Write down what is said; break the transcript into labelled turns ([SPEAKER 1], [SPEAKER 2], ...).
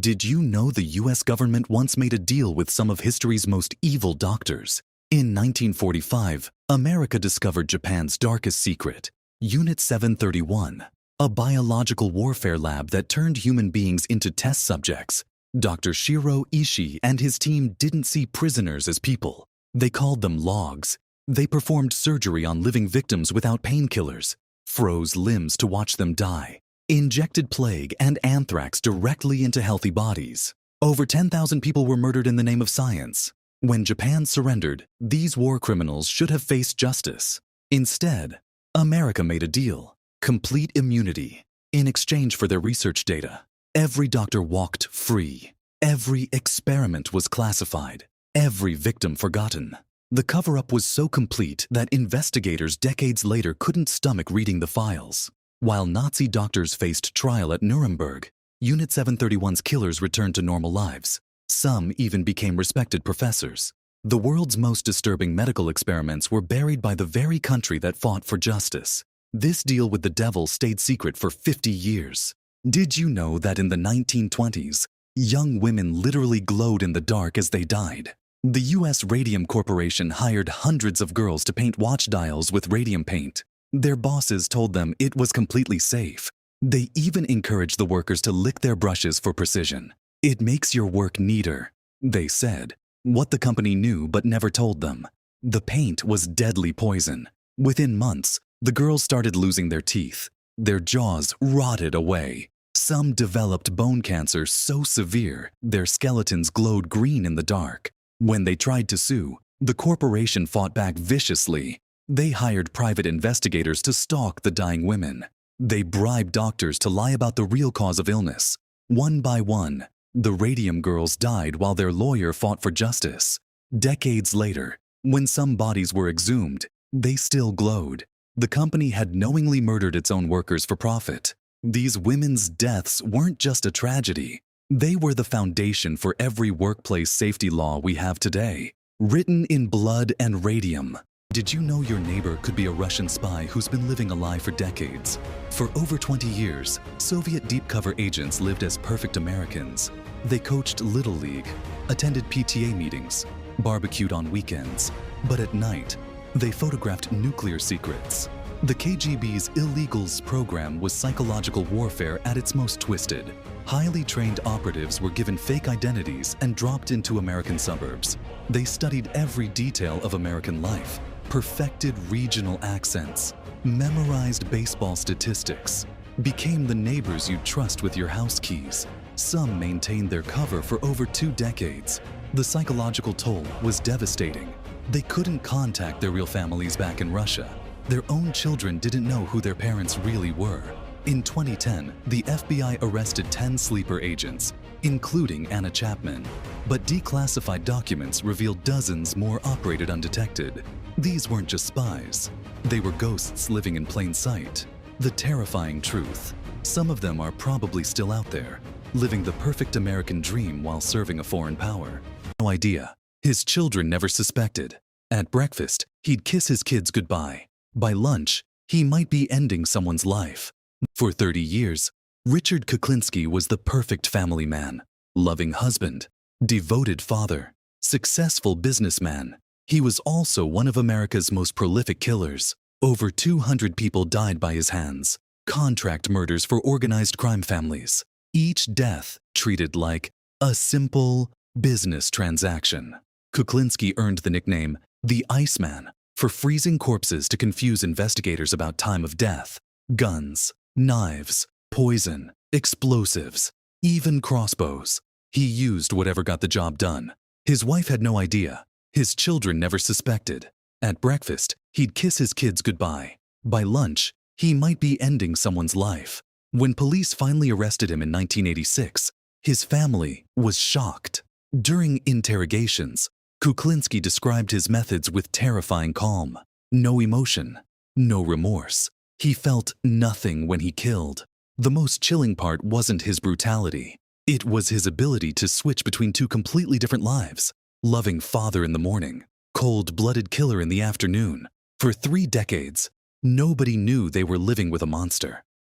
[SPEAKER 1] Did you know the US government once made a deal with some of history's most evil doctors? In 1945, America discovered Japan's darkest secret, Unit 731, a biological warfare lab that turned human beings into test subjects. Dr. Shiro Ishii and his team didn't see prisoners as people. They called them logs. They performed surgery on living victims without painkillers, froze limbs to watch them die, injected plague and anthrax directly into healthy bodies. Over 10,000 people were murdered in the name of science. When Japan surrendered, these war criminals should have faced justice. Instead, America made a deal: complete immunity in exchange for their research data. Every doctor walked free. Every experiment was classified. Every victim forgotten. The cover-up was so complete that investigators decades later couldn't stomach reading the files. While Nazi doctors faced trial at Nuremberg, Unit 731's killers returned to normal lives. Some even became respected professors. The world's most disturbing medical experiments were buried by the very country that fought for justice. This deal with the devil stayed secret for 50 years. Did you know that in the 1920s, young women literally glowed in the dark as they died? The US Radium Corporation hired hundreds of girls to paint watch dials with radium paint. Their bosses told them it was completely safe. They even encouraged the workers to lick their brushes for precision. "It makes your work neater," they said. What the company knew but never told them: the paint was deadly poison. Within months, the girls started losing their teeth. Their jaws rotted away. Some developed bone cancer so severe their skeletons glowed green in the dark. When they tried to sue, the corporation fought back viciously. They hired private investigators to stalk the dying women. They bribed doctors to lie about the real cause of illness. One by one, the radium girls died while their lawyer fought for justice. Decades later, when some bodies were exhumed, they still glowed. The company had knowingly murdered its own workers for profit. These women's deaths weren't just a tragedy. They were the foundation for every workplace safety law we have today, written in blood and radium. Did you know your neighbor could be a Russian spy who's been living a lie for decades? For over 20 years, Soviet deep-cover agents lived as perfect Americans. They coached Little League, attended PTA meetings, barbecued on weekends. But at night, they photographed nuclear secrets. The KGB's illegals program was psychological warfare at its most twisted. Highly trained operatives were given fake identities and dropped into American suburbs. They studied every detail of American life, perfected regional accents, memorized baseball statistics, became the neighbors you'd trust with your house keys. Some maintained their cover for over 2 decades. The psychological toll was devastating. They couldn't contact their real families back in Russia. Their own children didn't know who their parents really were. In 2010, the FBI arrested 10 sleeper agents, including Anna Chapman. But declassified documents revealed dozens more operated undetected. These weren't just spies. They were ghosts living in plain sight. The terrifying truth: some of them are probably still out there, living the perfect American dream while serving a foreign power. No idea. His children never suspected. At breakfast, he'd kiss his kids goodbye. By lunch, he might be ending someone's life. For 30 years, Richard Kuklinski was the perfect family man, loving husband, devoted father, successful businessman. He was also one of America's most prolific killers. Over 200 people died by his hands. Contract murders for organized crime families. Each death treated like a simple business transaction. Kuklinski earned the nickname the Iceman for freezing corpses to confuse investigators about time of death. Guns, knives, poison, explosives, even crossbows. He used whatever got the job done. His wife had no idea. His children never suspected. At breakfast, he'd kiss his kids goodbye. By lunch, he might be ending someone's life. When police finally arrested him in 1986, his family was shocked. During interrogations, Kuklinski described his methods with terrifying calm. No emotion, no remorse. He felt nothing when he killed. The most chilling part wasn't his brutality. It was his ability to switch between 2 completely different lives. Loving father in the morning, cold-blooded killer in the afternoon. For 3 decades, nobody knew they were living with a monster.